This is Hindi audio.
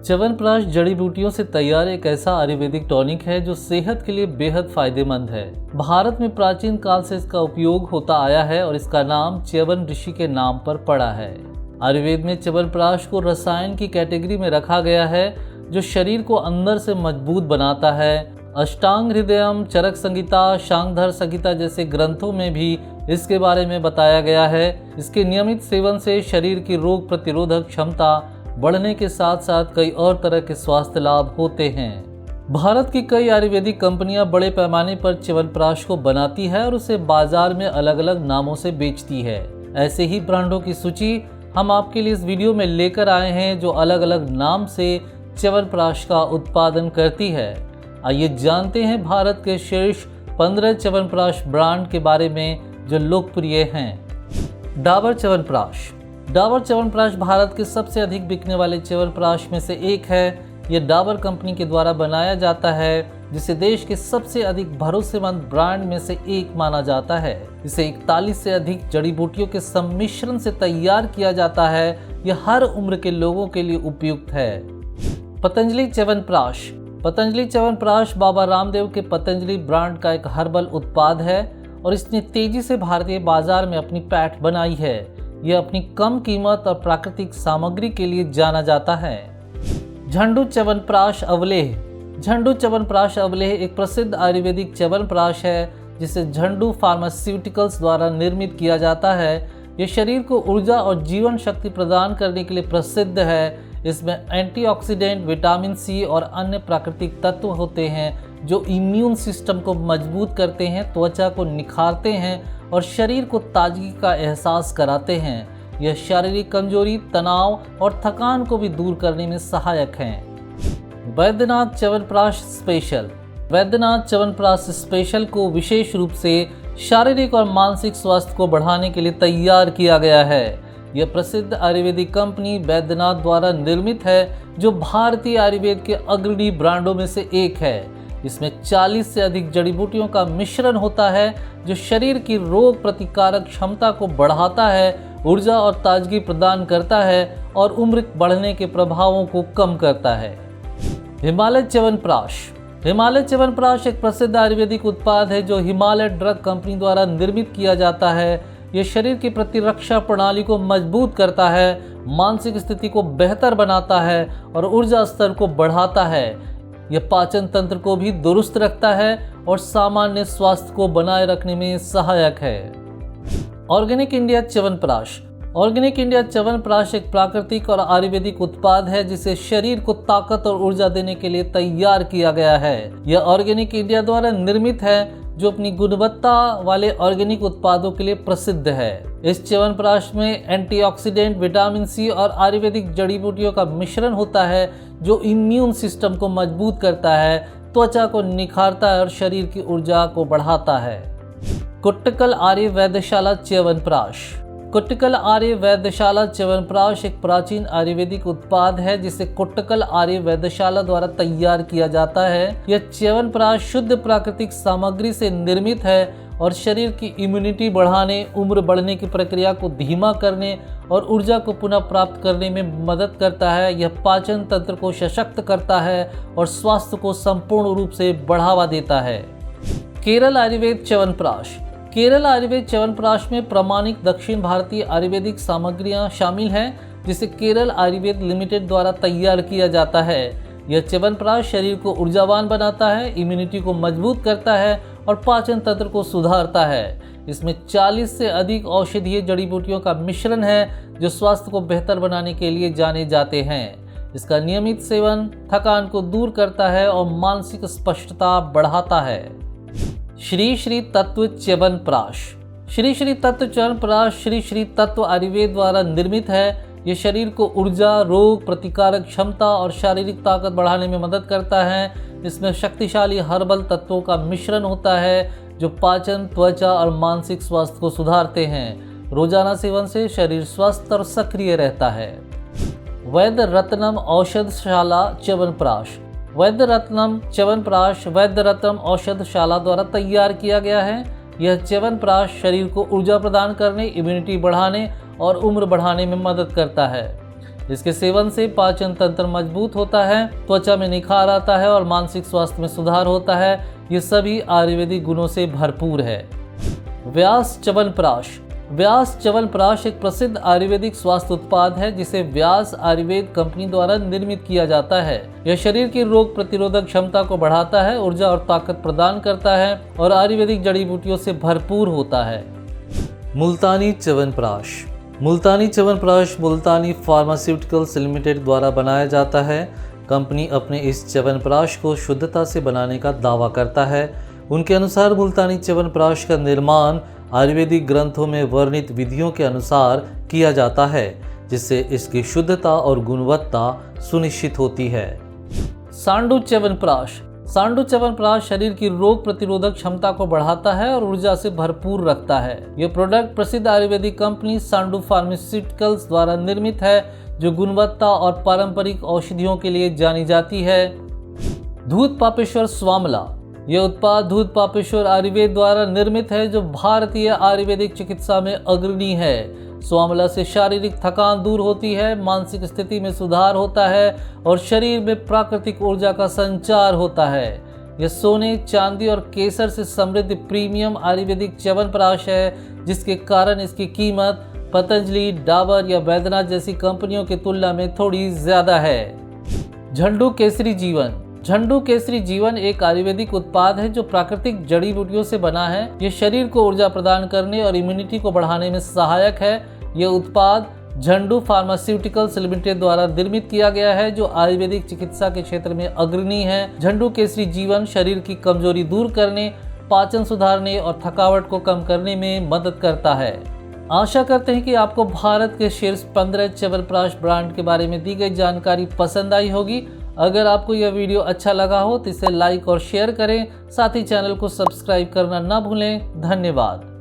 च्यवनप्राश जड़ी बूटियों से तैयार एक ऐसा आयुर्वेदिक टॉनिक है जो सेहत के लिए बेहद फायदेमंद है। भारत में प्राचीन काल से इसका उपयोग होता आया है और इसका नाम च्यवन ऋषि के नाम पर पड़ा है। आयुर्वेद में च्यवनप्राश को रसायन की कैटेगरी में रखा गया है जो शरीर को अंदर से मजबूत बनाता है। अष्टांग हृदयम, चरक संहिता, शांगधर संहिता जैसे ग्रंथों में भी इसके बारे में बताया गया है। इसके नियमित सेवन से शरीर की रोग प्रतिरोधक क्षमता बढ़ने के साथ साथ कई और तरह के स्वास्थ्य लाभ होते हैं। भारत की कई आयुर्वेदिक कंपनियां बड़े पैमाने पर च्यवनप्राश को बनाती है और उसे बाजार में अलग अलग नामों से बेचती है। ऐसे ही ब्रांडों की सूची हम आपके लिए इस वीडियो में लेकर आए हैं जो अलग अलग नाम से च्यवनप्राश का उत्पादन करती है। आइए जानते हैं भारत के शीर्ष 15 च्यवनप्राश ब्रांड के बारे में जो लोकप्रिय हैं। डाबर च्यवनप्राश। डाबर च्यवनप्राश भारत के सबसे अधिक बिकने वाले च्यवनप्राश में से एक है। यह डाबर कंपनी के द्वारा बनाया जाता है जिसे देश के सबसे अधिक भरोसेमंद ब्रांड में से एक माना जाता है। इसे 41 से अधिक जड़ी बूटियों के सम्मिश्रण से तैयार किया जाता है। यह हर उम्र के लोगों के लिए उपयुक्त है। पतंजलि च्यवनप्राश। पतंजलि च्यवनप्राश बाबा रामदेव के पतंजलि ब्रांड का एक हर्बल उत्पाद है और इसने तेजी से भारतीय बाजार में अपनी पैठ बनाई है। यह अपनी कम कीमत और प्राकृतिक सामग्री के लिए जाना जाता है। झंडू च्यवनप्राश अवलेह। झंडू च्यवनप्राश अवलेह एक प्रसिद्ध आयुर्वेदिक च्यवनप्राश है जिसे झंडू फार्मास्यूटिकल्स द्वारा निर्मित किया जाता है। यह शरीर को ऊर्जा और जीवन शक्ति प्रदान करने के लिए प्रसिद्ध है। इसमें एंटीऑक्सीडेंट, विटामिन सी और अन्य प्राकृतिक तत्व होते हैं जो इम्यून सिस्टम को मजबूत करते हैं, त्वचा को निखारते हैं और शरीर को ताजगी का एहसास कराते हैं। यह शारीरिक कमजोरी, तनाव और थकान को भी दूर करने में सहायक हैं। वैद्यनाथ च्यवनप्राश स्पेशल। वैद्यनाथ च्यवनप्राश स्पेशल को विशेष रूप से शारीरिक और मानसिक स्वास्थ्य को बढ़ाने के लिए तैयार किया गया है। यह प्रसिद्ध आयुर्वेदिक कंपनी वैद्यनाथ द्वारा निर्मित है जो भारतीय आयुर्वेद के अग्रणी ब्रांडों में से एक है। इसमें 40 से अधिक जड़ी बूटियों का मिश्रण होता है जो शरीर की रोग प्रतिकारक क्षमता को बढ़ाता है, ऊर्जा और ताजगी प्रदान करता है और उम्र बढ़ने के प्रभावों को कम करता है। हिमालय च्यवनप्राश। हिमालय च्यवनप्राश एक प्रसिद्ध आयुर्वेदिक उत्पाद है जो हिमालय ड्रग कंपनी द्वारा निर्मित किया जाता है। यह शरीर की प्रतिरक्षा प्रणाली को मजबूत करता है, मानसिक स्थिति को बेहतर बनाता है और ऊर्जा स्तर को बढ़ाता है। यह पाचन तंत्र को भी दुरुस्त रखता है और सामान्य स्वास्थ्य को बनाए रखने में सहायक है। Organic India chyawanprash. Organic India chyawanprash एक प्राकृतिक और आयुर्वेदिक उत्पाद है जिसे शरीर को ताकत और ऊर्जा देने के लिए तैयार किया गया है। यह ऑर्गेनिक इंडिया द्वारा निर्मित है जो अपनी गुणवत्ता वाले ऑर्गेनिक उत्पादों के लिए प्रसिद्ध है। इस च्यवनप्राश में एंटीऑक्सीडेंट, विटामिन सी और आयुर्वेदिक जड़ी बूटियों का मिश्रण होता है जो इम्यून सिस्टम को मजबूत करता है, त्वचा को निखारता है और शरीर की ऊर्जा को बढ़ाता है। कुट्टकल आर्य वैद्यशाला च्यवनप्राश। कुट्टकल आर्य वैद्यशाला च्यवनप्राश एक प्राचीन आयुर्वेदिक उत्पाद है जिसे कुट्टकल आर्य वैद्यशाला द्वारा तैयार किया जाता है। यह च्यवनप्राश शुद्ध प्राकृतिक सामग्री से निर्मित है और शरीर की इम्यूनिटी बढ़ाने, उम्र बढ़ने की प्रक्रिया को धीमा करने और ऊर्जा को पुनः प्राप्त करने में मदद करता है। यह पाचन तंत्र को सशक्त करता है और स्वास्थ्य को संपूर्ण रूप से बढ़ावा देता है। केरल आयुर्वेद च्यवनप्राश। केरल आयुर्वेद च्यवनप्राश में प्रमाणिक दक्षिण भारतीय आयुर्वेदिक सामग्रियां शामिल हैं जिसे केरल आयुर्वेद लिमिटेड द्वारा तैयार किया जाता है। यह च्यवनप्राश शरीर को ऊर्जावान बनाता है, इम्यूनिटी को मजबूत करता है और पाचन तंत्र को सुधारता है। इसमें 40 से अधिक औषधीय जड़ी बूटियों का मिश्रण है जो स्वास्थ्य को बेहतर बनाने के लिए जाने जाते हैं। इसका नियमित सेवन थकान को दूर करता है और मानसिक स्पष्टता बढ़ाता है। श्री श्री तत्व च्यवनप्राश। श्री श्री तत्व च्यवनप्राश श्री श्री तत्व आयुर्वेद द्वारा निर्मित है। यह शरीर को ऊर्जा, रोग प्रतिकारक क्षमता और शारीरिक ताकत बढ़ाने में मदद करता है। इसमें शक्तिशाली हर्बल तत्वों का मिश्रण होता है जो पाचन, त्वचा और मानसिक स्वास्थ्य को सुधारते हैं। रोजाना सेवन से शरीर स्वस्थ और सक्रिय रहता है। वैद्य रत्नम औषधशाला च्यवनप्राश। वैद्य रत्नम च्यवनप्राश वैद्य रत्नम औषधशाला द्वारा तैयार किया गया है। यह च्यवनप्राश शरीर को ऊर्जा प्रदान करने, इम्यूनिटी बढ़ाने और उम्र बढ़ाने में मदद करता है। इसके सेवन से पाचन तंत्र मजबूत होता है, त्वचा में निखार आता है और मानसिक स्वास्थ्य में सुधार होता है। ये सभी आयुर्वेदिक गुणों से भरपूर है। व्यास च्यवनप्राश। व्यास च्यवनप्राश एक प्रसिद्ध आयुर्वेदिक स्वास्थ्य उत्पाद है जिसे व्यास आयुर्वेद कंपनी द्वारा निर्मित किया जाता है। यह शरीर की रोग प्रतिरोधक क्षमता को बढ़ाता है, ऊर्जा और ताकत प्रदान करता है और आयुर्वेदिक जड़ी बूटियों से भरपूर होता है। मुल्तानी च्यवनप्राश। मुल्तानी च्यवनप्राश मुल्तानी फार्मास्यूटिकल्स लिमिटेड द्वारा बनाया जाता है। कंपनी अपने इस च्यवनप्राश को शुद्धता से बनाने का दावा करता है। उनके अनुसार मुल्तानी च्यवनप्राश का निर्माण आयुर्वेदिक ग्रंथों में वर्णित विधियों के अनुसार किया जाता है, जिससे इसकी शुद्धता और गुणवत्ता सुनिश्चित होती है। सांडू च्यवनप्राश। सांडू च्यवनप्राश शरीर की रोग प्रतिरोधक क्षमता को बढ़ाता है और ऊर्जा से भरपूर रखता है। यह प्रोडक्ट प्रसिद्ध आयुर्वेदिक कंपनी सांडू फार्मास्यूटिकल्स द्वारा निर्मित है, जो गुणवत्ता और पारंपरिक औषधियों के लिए जानी जाती है। धूत पापेश्वर स्वामला। यह उत्पाद धूत पापेश्वर आयुर्वेद द्वारा निर्मित है, जो भारतीय आयुर्वेदिक चिकित्सा में अग्रणी है। स्वामला से शारीरिक थकान दूर होती है, मानसिक स्थिति में सुधार होता है और शरीर में प्राकृतिक ऊर्जा का संचार होता है। यह सोने, चांदी और केसर से समृद्ध प्रीमियम आयुर्वेदिक च्यवनप्राश है, जिसके कारण इसकी कीमत पतंजलि, डाबर या बैद्यनाथ जैसी कंपनियों की तुलना में थोड़ी ज्यादा है। झंडू केसरी जीवन। झंडू केसरी जीवन एक आयुर्वेदिक उत्पाद है जो प्राकृतिक जड़ी बूटियों से बना है। ये शरीर को ऊर्जा प्रदान करने और इम्यूनिटी को बढ़ाने में सहायक है। यह उत्पाद झंडू फार्मास्यूटिकल्स लिमिटेड द्वारा निर्मित किया गया है, जो आयुर्वेदिक चिकित्सा के क्षेत्र में अग्रणी है। झंडू केसरी जीवन शरीर की कमजोरी दूर करने, पाचन सुधारने और थकावट को कम करने में मदद करता है। आशा करते हैं कि आपको भारत के शीर्ष 15 च्यवनप्राश ब्रांड के बारे में दी गई जानकारी पसंद आई होगी। अगर आपको यह वीडियो अच्छा लगा हो तो इसे लाइक और शेयर करें, साथ ही चैनल को सब्सक्राइब करना ना भूलें। धन्यवाद।